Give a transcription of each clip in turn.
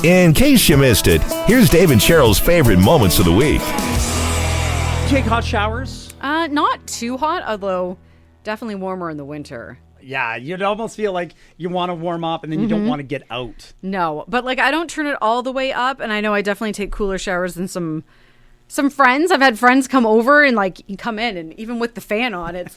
In case you missed it, here's Dave and Cheryl's favorite moments of the week. Take hot showers? Not too hot, although definitely warmer in the winter. Yeah, you'd almost feel like you want to warm up and then you don't want to get out. No, but I don't turn it all the way up, and I know I definitely take cooler showers than some friends. I've had friends come over and you come in, and even with the fan on, it's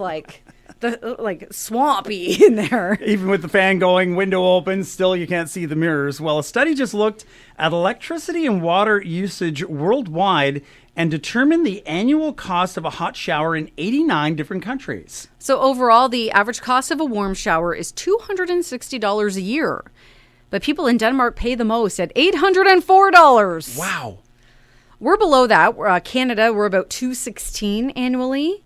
swampy in there. Even with the fan going, window open, still you can't see the mirrors. Well, a study just looked at electricity and water usage worldwide and determined the annual cost of a hot shower in 89 different countries. So overall, the average cost of a warm shower is $260 a year. But people in Denmark pay the most at $804. Wow. We're below that. Canada, we're about $216 annually.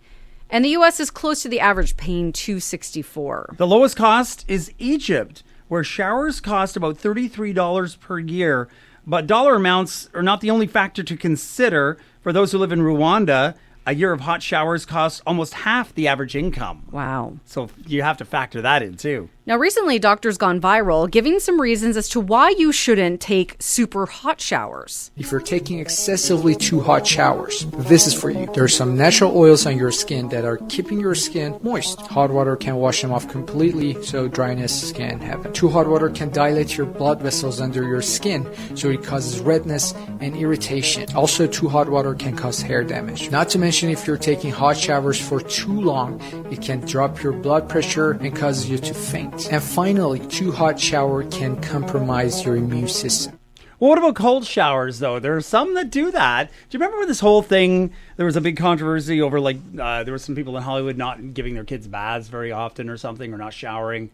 And the U.S. is close to the average, paying $264. The lowest cost is Egypt, where showers cost about $33 per year. But dollar amounts are not the only factor to consider. For those who live in Rwanda, a year of hot showers costs almost half the average income. Wow. So you have to factor that in, too. Now, recently, doctors gone viral, giving some reasons as to why you shouldn't take super hot showers. If you're taking excessively too hot showers, this is for you. There are some natural oils on your skin that are keeping your skin moist. Hot water can wash them off completely, so dryness can happen. Too hot water can dilate your blood vessels under your skin, so it causes redness and irritation. Also, too hot water can cause hair damage. Not to mention, if you're taking hot showers for too long, it can drop your blood pressure and cause you to faint. And finally, too hot shower can compromise your immune system. Well, what about cold showers, though? There are some that do that. Do you remember when this whole thing, there was a big controversy over, there were some people in Hollywood not giving their kids baths very often or something, or not showering.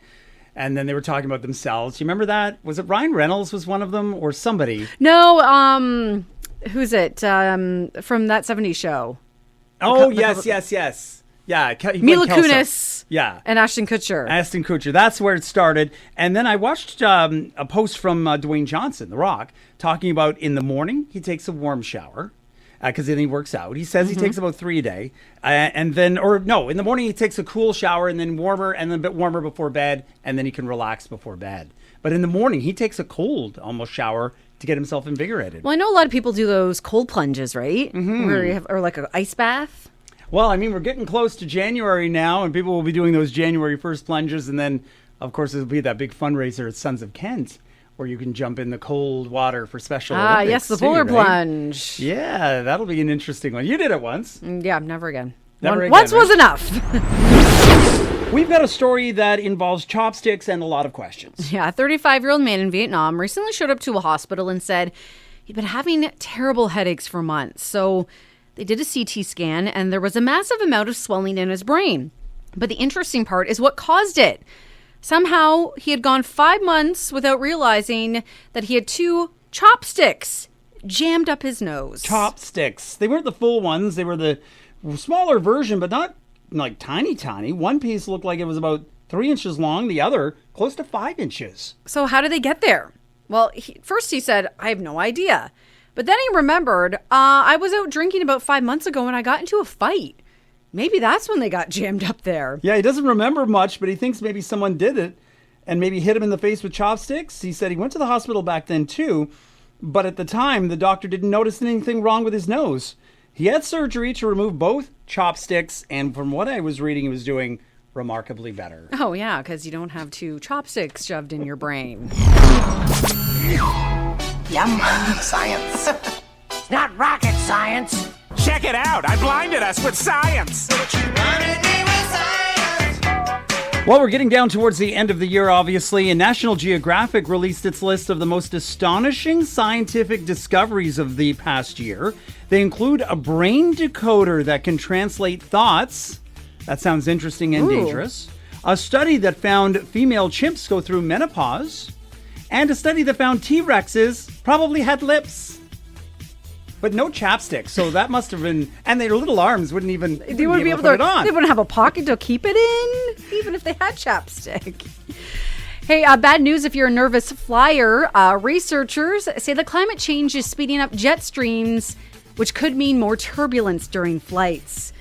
And then they were talking about themselves. Do you remember that? Was it Ryan Reynolds was one of them, or somebody? No, who's it? From that 70s show. Oh, yes. Yeah, Mila Kunis. Yeah. And Ashton Kutcher. That's where it started. And then I watched a post from Dwayne Johnson, The Rock, talking about in the morning he takes a warm shower because then he works out. He says he takes about 3 a day. In the morning he takes a cool shower and then warmer and then a bit warmer before bed, and then he can relax before bed. But in the morning he takes a cold almost shower to get himself invigorated. Well, I know a lot of people do those cold plunges, right? Where you have, or like an ice bath. Well, I mean, we're getting close to January now, and people will be doing those January 1st plunges. And then, of course, there'll be that big fundraiser at Sons of Kent, where you can jump in the cold water for Special Olympics. Yes, the polar plunge. Yeah, that'll be an interesting one. You did it once. Yeah, never again. Once was enough. We've got a story that involves chopsticks and a lot of questions. Yeah, a 35-year-old man in Vietnam recently showed up to a hospital and said he'd been having terrible headaches for months. So they did a CT scan, and there was a massive amount of swelling in his brain. But the interesting part is what caused it. Somehow, he had gone 5 months without realizing that he had 2 chopsticks jammed up his nose. Chopsticks. They weren't the full ones. They were the smaller version, but not like tiny. One piece looked like it was about 3 inches long. The other, close to 5 inches. So how did they get there? Well, first he said, I have no idea. But then he remembered, I was out drinking about 5 months ago and I got into a fight. Maybe that's when they got jammed up there. Yeah, he doesn't remember much, but he thinks maybe someone did it and maybe hit him in the face with chopsticks. He said he went to the hospital back then too, but at the time, the doctor didn't notice anything wrong with his nose. He had surgery to remove both chopsticks, and from what I was reading, he was doing remarkably better. Oh, yeah, because you don't have 2 chopsticks shoved in your brain. Yum. Science. It's not rocket science. Check it out. I blinded us with science. Well, we're getting down towards the end of the year, obviously, and National Geographic released its list of the most astonishing scientific discoveries of the past year. They include a brain decoder that can translate thoughts. That sounds interesting and dangerous. A study that found female chimps go through menopause. And a study that found T-Rexes probably had lips. But no chapstick, so that must have been... And their little arms wouldn't even they wouldn't be able to put it on. They wouldn't have a pocket to keep it in, even if they had chapstick. Hey, bad news if you're a nervous flyer. Researchers say that climate change is speeding up jet streams, which could mean more turbulence during flights.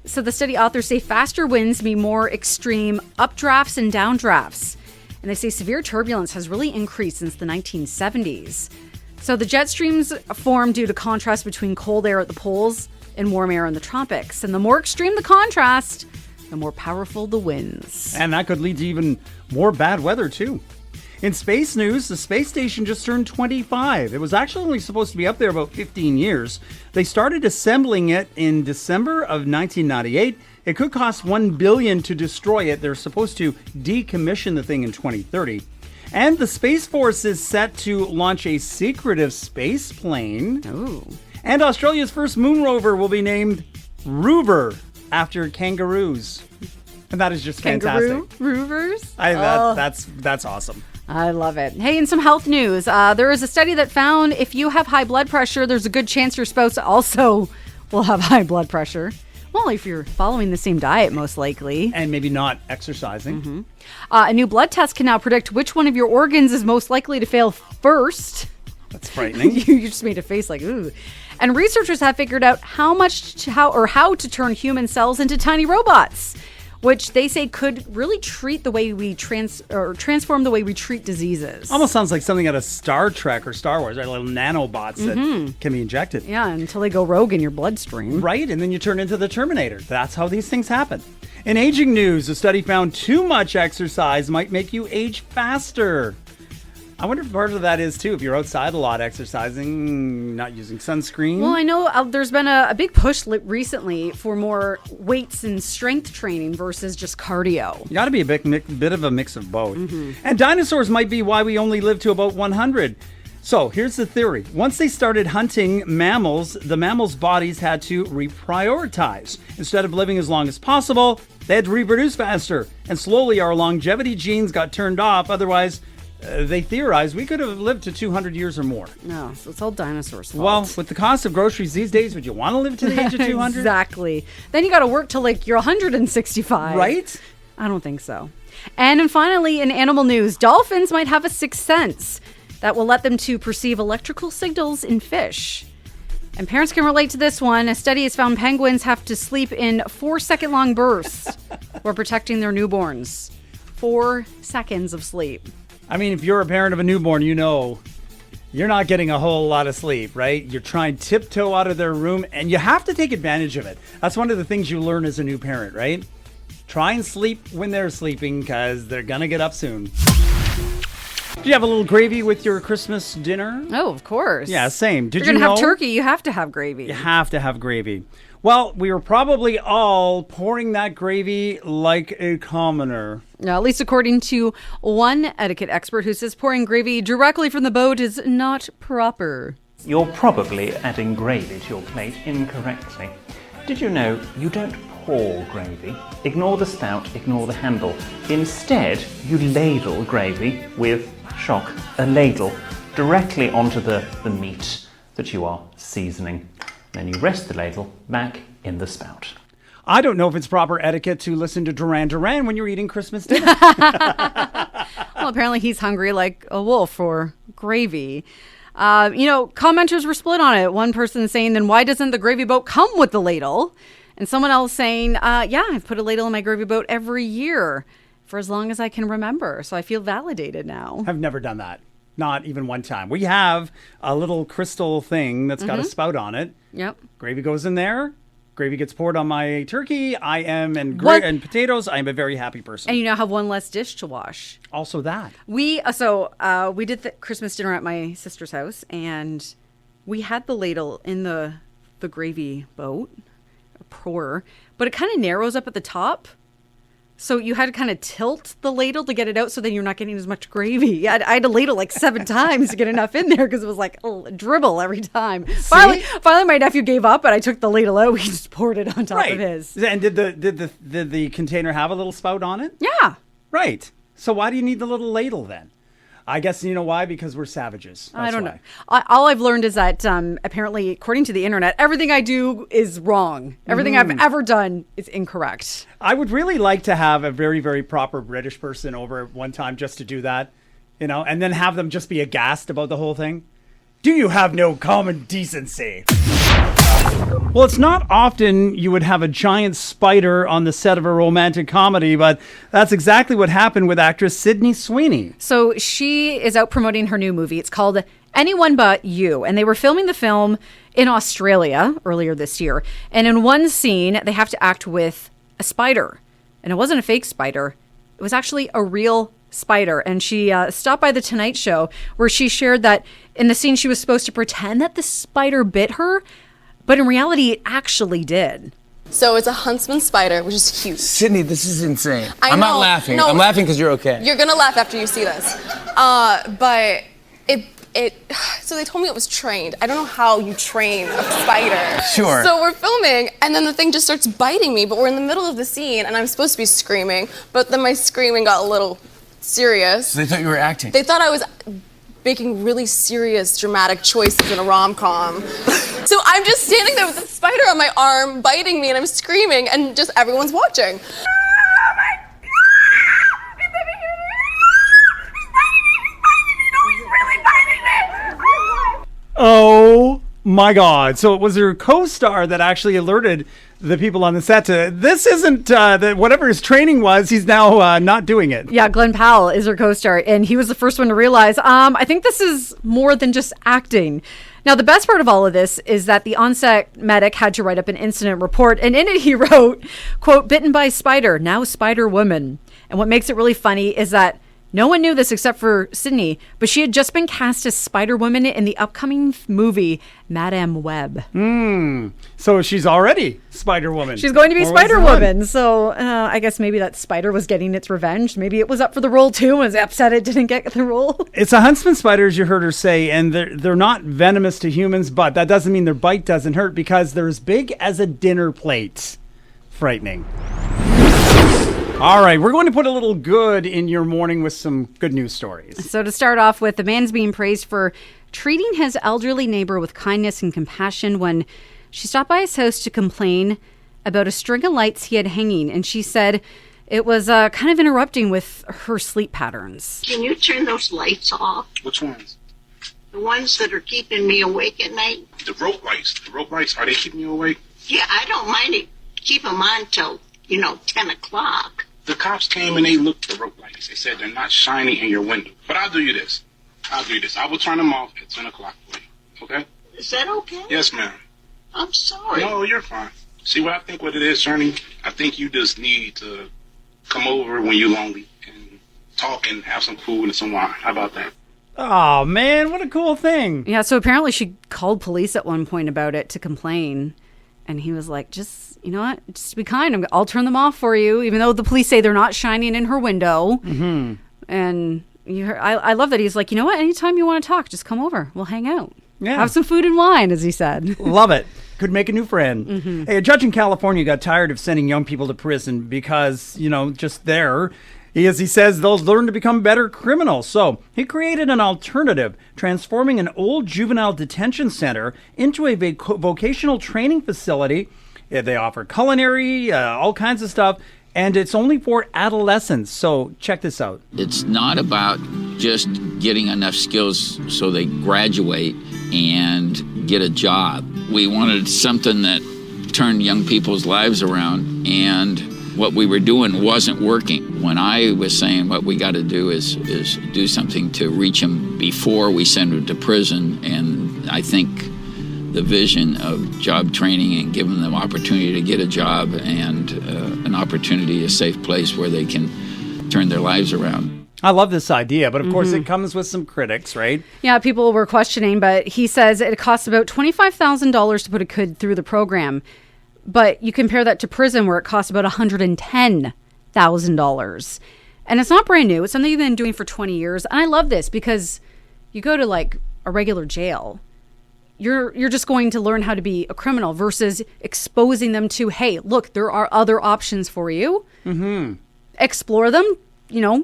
So the study authors say faster winds mean more extreme updrafts and downdrafts. And they say severe turbulence has really increased since the 1970s. So the jet streams form due to contrast between cold air at the poles and warm air in the tropics. And the more extreme the contrast, the more powerful the winds. And that could lead to even more bad weather, too. In space news, the space station just turned 25. It was actually only supposed to be up there about 15 years. They started assembling it in December of 1998. It could cost $1 billion to destroy it. They're supposed to decommission the thing in 2030. And the Space Force is set to launch a secretive space plane. Ooh. And Australia's first moon rover will be named Rover after kangaroos. And that is just Kangaroo fantastic. Roovers? That's awesome. I love it. Hey, in some health news, there is a study that found if you have high blood pressure, there's a good chance your spouse also will have high blood pressure. Well, if you're following the same diet, most likely. And maybe not exercising. Mm-hmm. A new blood test can now predict which one of your organs is most likely to fail first. That's frightening. You just made a face like, ooh. And researchers have figured out how to turn human cells into tiny robots, which they say could really treat the way we transform the way we treat diseases. Almost sounds like something out of Star Trek or Star Wars, right? Little nanobots that can be injected. Yeah, until they go rogue in your bloodstream. Right, and then you turn into the Terminator. That's how these things happen. In aging news, a study found too much exercise might make you age faster. I wonder if part of that is, too, if you're outside a lot exercising, not using sunscreen. Well, I know there's been a big push recently for more weights and strength training versus just cardio. You got to be a bit of a mix of both. And dinosaurs might be why we only live to about 100. So here's the theory. Once they started hunting mammals, the mammals' bodies had to reprioritize. Instead of living as long as possible, they had to reproduce faster. And slowly our longevity genes got turned off. Otherwise, they theorize we could have lived to 200 years or more. No, so it's all dinosaurs' fault. Well, with the cost of groceries these days, would you want to live to the age of 200? Exactly. Then you got to work till like you're 165. Right? I don't think so. And then finally, in animal news, dolphins might have a sixth sense that will let them to perceive electrical signals in fish. And parents can relate to this one. A study has found penguins have to sleep in 4-second-long bursts while protecting their newborns. 4 seconds of sleep. I mean, if you're a parent of a newborn, you know you're not getting a whole lot of sleep, right? You're trying to tiptoe out of their room, and you have to take advantage of it. That's one of the things you learn as a new parent, right? Try and sleep when they're sleeping, because they're going to get up soon. Do you have a little gravy with your Christmas dinner? Oh, of course. Yeah, same. Did If you you're know? going to have turkey, you have to have gravy. You have to have gravy. Well, we were probably all pouring that gravy like a commoner. Now, at least according to one etiquette expert who says pouring gravy directly from the boat is not proper. You're probably adding gravy to your plate incorrectly. Did you know you don't pour gravy? Ignore the spout, ignore the handle. Instead, you ladle gravy with, shock, a ladle directly onto the meat that you are seasoning. Then you rest the ladle back in the spout. I don't know if it's proper etiquette to listen to Duran Duran when you're eating Christmas dinner. Well, apparently he's hungry like a wolf for gravy. Commenters were split on it. One person saying, then why doesn't the gravy boat come with the ladle? And someone else saying, I've put a ladle in my gravy boat every year for as long as I can remember. So I feel validated now. I've never done that. Not even one time. We have a little crystal thing that's got a spout on it. Yep. Gravy goes in there. Gravy gets poured on my turkey. And potatoes. I am a very happy person. And you now have one less dish to wash. Also that. We did the Christmas dinner at my sister's house, and we had the ladle in the gravy boat, a pour, but it kind of narrows up at the top. So you had to kind of tilt the ladle to get it out, so then you're not getting as much gravy. I had to ladle like 7 times to get enough in there because it was like a dribble every time. Finally, my nephew gave up, and I took the ladle out. We just poured it on top of his. And did the container have a little spout on it? Yeah. Right. So why do you need the little ladle then? I guess you know why? Because we're savages. That's I don't why. know. All I've learned is that apparently, according to the internet, everything I do is wrong. Everything I've ever done is incorrect. I would really like to have a very, very proper British person over at one time just to do that, and then have them just be aghast about the whole thing. Do you have no common decency? Well, it's not often you would have a giant spider on the set of a romantic comedy, but that's exactly what happened with actress Sydney Sweeney. So she is out promoting her new movie. It's called Anyone But You. And they were filming the film in Australia earlier this year. And in one scene, they have to act with a spider. And it wasn't a fake spider. It was actually a real spider. And she stopped by The Tonight Show, where she shared that in the scene she was supposed to pretend that the spider bit her, but in reality it actually did. So it's a huntsman spider, which is huge. Sydney, this is insane. I'm not laughing. No, I'm laughing because you're okay. You're gonna laugh after you see this. But so they told me it was trained. I don't know how you train a spider. Sure. So we're filming, and then the thing just starts biting me, but we're in the middle of the scene, and I'm supposed to be screaming, but then my screaming got a little serious. So they thought you were acting. They thought I was making really serious, dramatic choices in a rom-com. So I'm just standing there with a spider on my arm, biting me, and I'm screaming, and just everyone's watching. Oh my God. So it was her co-star that actually alerted the people on the set to, this isn't, whatever his training was, he's now not doing it. Yeah, Glenn Powell is her co-star, and he was the first one to realize, I think this is more than just acting. Now, the best part of all of this is that the on-set medic had to write up an incident report, and in it he wrote, quote, "Bitten by spider, now Spider Woman." And what makes it really funny is that no one knew this except for Sydney, but she had just been cast as Spider-Woman in the upcoming movie Madame Web. So she's already Spider-Woman. She's going to be More ways than Spider-Woman. So I guess maybe that spider was getting its revenge. Maybe it was up for the role too and was upset it didn't get the role. It's a huntsman spider, as you heard her say, and they're not venomous to humans, but that doesn't mean their bite doesn't hurt because they're as big as a dinner plate. Frightening. All right, we're going to put a little good in your morning with some good news stories. So to start off with, the man's being praised for treating his elderly neighbor with kindness and compassion when she stopped by his house to complain about a string of lights he had hanging. And she said it was kind of interrupting with her sleep patterns. Can you turn those lights off? Which ones? The ones that are keeping me awake at night? The rope lights. The rope lights, are they keeping you awake? Yeah, I don't mind it. Keep them on till, 10 o'clock. The cops came and they looked at the rope lights. They said they're not shining in your window. But I'll do you this. I will turn them off at 10 o'clock for you. Okay? Is that okay? Yes, ma'am. I'm sorry. No, you're fine. See what it is, Journey? I think you just need to come over when you're lonely and talk and have some food and some wine. How about that? Oh, man, what a cool thing. Yeah, so apparently she called police at one point about it to complain. And he was like, just, you know what? Just be kind. I'll turn them off for you, even though the police say they're not shining in her window. Mm-hmm. And I love that he's like, you know what? Anytime you want to talk, just come over. We'll hang out. Yeah. Have some food and wine, as he said. Love it. Could make a new friend. Mm-hmm. Hey, a judge in California got tired of sending young people to prison because, just there. As he says, they'll learn to become better criminals. So he created an alternative, transforming an old juvenile detention center into a vocational training facility. They offer culinary, all kinds of stuff, and it's only for adolescents. So check this out. It's not about just getting enough skills so they graduate and get a job. We wanted something that turned young people's lives around, and what we were doing wasn't working. When I was saying what we got to do is do something to reach them before we send them to prison, and I think the vision of job training and giving them opportunity to get a job and an opportunity, a safe place where they can turn their lives around. I love this idea, but of course it comes with some critics, right? Yeah, people were questioning, but he says it costs about $25,000 to put a kid through the program. But you compare that to prison where it costs about $110,000. And it's not brand new. It's something you've been doing for 20 years. And I love this because you go to like a regular jail. You're just going to learn how to be a criminal versus exposing them to, hey, look, there are other options for you. Mm-hmm. Explore them,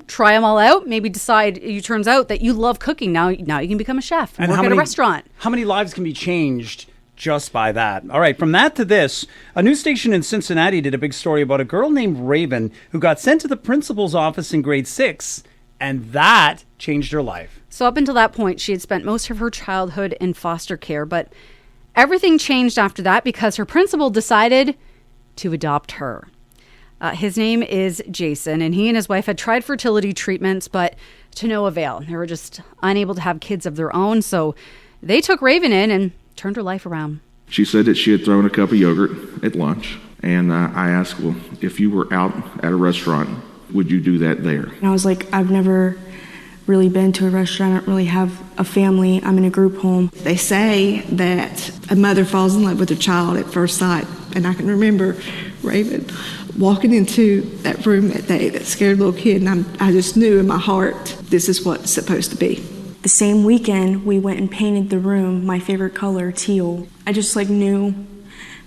try them all out. Maybe decide, it turns out that you love cooking. Now you can become a chef and work at a restaurant. How many lives can be changed just by that? All right, from that to this, a news station in Cincinnati did a big story about a girl named Raven who got sent to the principal's office in grade 6, and that changed her life. So up until that point, she had spent most of her childhood in foster care, but everything changed after that because her principal decided to adopt her. His name is Jason, and he and his wife had tried fertility treatments, but to no avail. They were just unable to have kids of their own, so they took Raven in and turned her life around. She said that she had thrown a cup of yogurt at lunch, and I asked, well, if you were out at a restaurant, would you do that there? And I was like, I've never really been to a restaurant. I don't really have a family. I'm in a group home. They say that a mother falls in love with her child at first sight, and I can remember Raven walking into that room that day, that scared little kid, and I just knew in my heart, this is what it's supposed to be. The same weekend, we went and painted the room my favorite color, teal. I just knew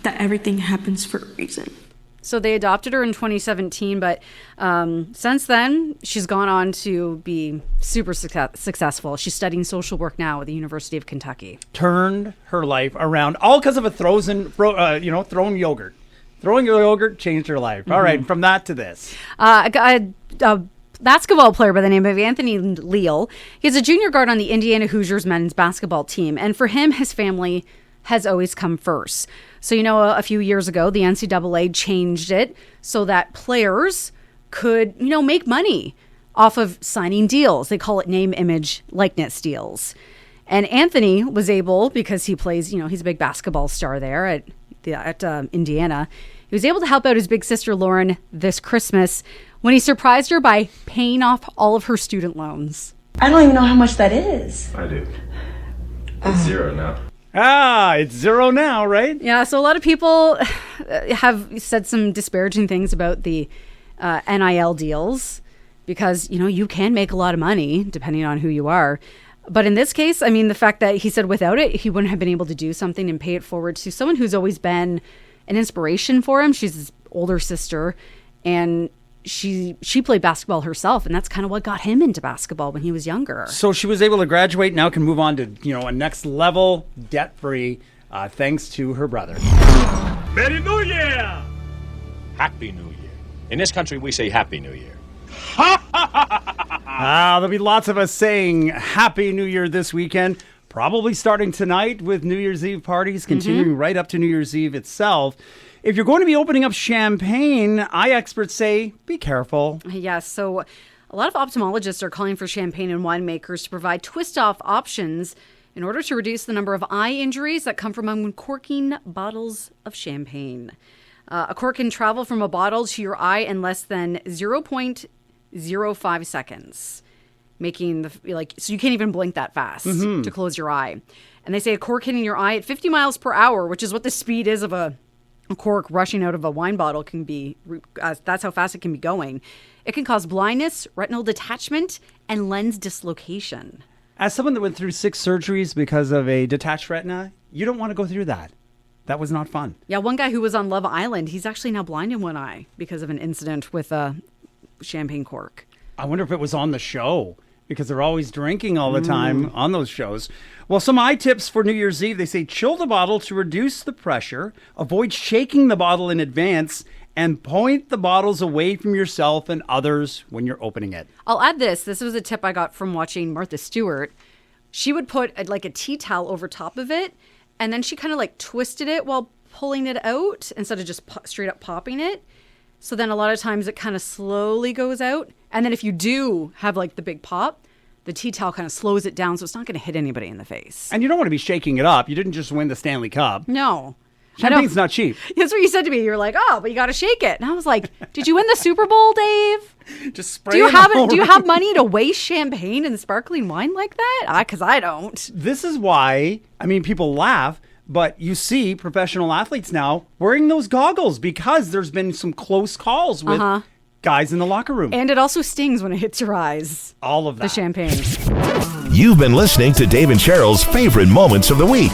that everything happens for a reason. So they adopted her in 2017, but since then, she's gone on to be super successful. She's studying social work now at the University of Kentucky. Turned her life around, all because of a thrown yogurt. Throwing yogurt changed her life. All right, from that to this. A basketball player by the name of Anthony Leal. He's a junior guard on the Indiana Hoosiers men's basketball team. And for him, his family has always come first. So, a few years ago, the NCAA changed it so that players could, make money off of signing deals. They call it name, image, likeness deals. And Anthony was able, because he plays, he's a big basketball star there at Indiana. He was able to help out his big sister Lauren this Christmas when he surprised her by paying off all of her student loans. I don't even know how much that is. I do. It's zero now. It's zero now, right? Yeah, so a lot of people have said some disparaging things about the NIL deals because, you can make a lot of money depending on who you are. But in this case, the fact that he said without it, he wouldn't have been able to do something and pay it forward to someone who's always been an inspiration for him. She's his older sister, and she played basketball herself, and that's kind of what got him into basketball when he was younger. So she was able to graduate, now can move on to, a next level, debt-free, thanks to her brother. Merry New Year! Happy New Year. In this country, we say Happy New Year. There'll be lots of us saying Happy New Year this weekend, probably starting tonight with New Year's Eve parties, continuing right up to New Year's Eve itself. If you're going to be opening up champagne, eye experts say be careful. Yes, so a lot of ophthalmologists are calling for champagne and winemakers to provide twist-off options in order to reduce the number of eye injuries that come from uncorking bottles of champagne. A cork can travel from a bottle to your eye in less than 0.05 seconds, making so you can't even blink that fast to close your eye. And they say a cork hitting your eye at 50 miles per hour, which is what the speed is of a cork rushing out of a wine bottle can be, that's how fast it can be going. It can cause blindness, retinal detachment, and lens dislocation. As someone that went through 6 surgeries because of a detached retina, you don't want to go through that. That was not fun. Yeah, one guy who was on Love Island, he's actually now blind in one eye because of an incident with a champagne cork. I wonder if it was on the show, because they're always drinking all the time on those shows. Well, some eye tips for New Year's Eve. They say chill the bottle to reduce the pressure, avoid shaking the bottle in advance, and point the bottles away from yourself and others when you're opening it. I'll add this. This was a tip I got from watching Martha Stewart. She would put a tea towel over top of it, and then she kind of twisted it while pulling it out instead of just straight up popping it. So then a lot of times it kind of slowly goes out. And then if you do have the big pop, the tea towel kind of slows it down so it's not going to hit anybody in the face. And you don't want to be shaking it up. You didn't just win the Stanley Cup. No. Champagne's not cheap. That's what you said to me. You're like, oh, but you got to shake it. And I was like, did you win the Super Bowl, Dave? Just spray Do you it have money to waste champagne and sparkling wine like that? Because I don't. This is why, people laugh, but you see professional athletes now wearing those goggles because there's been some close calls with guys in the locker room. And it also stings when it hits your eyes. All of that. The champagne. You've been listening to Dave and Cheryl's favorite moments of the week.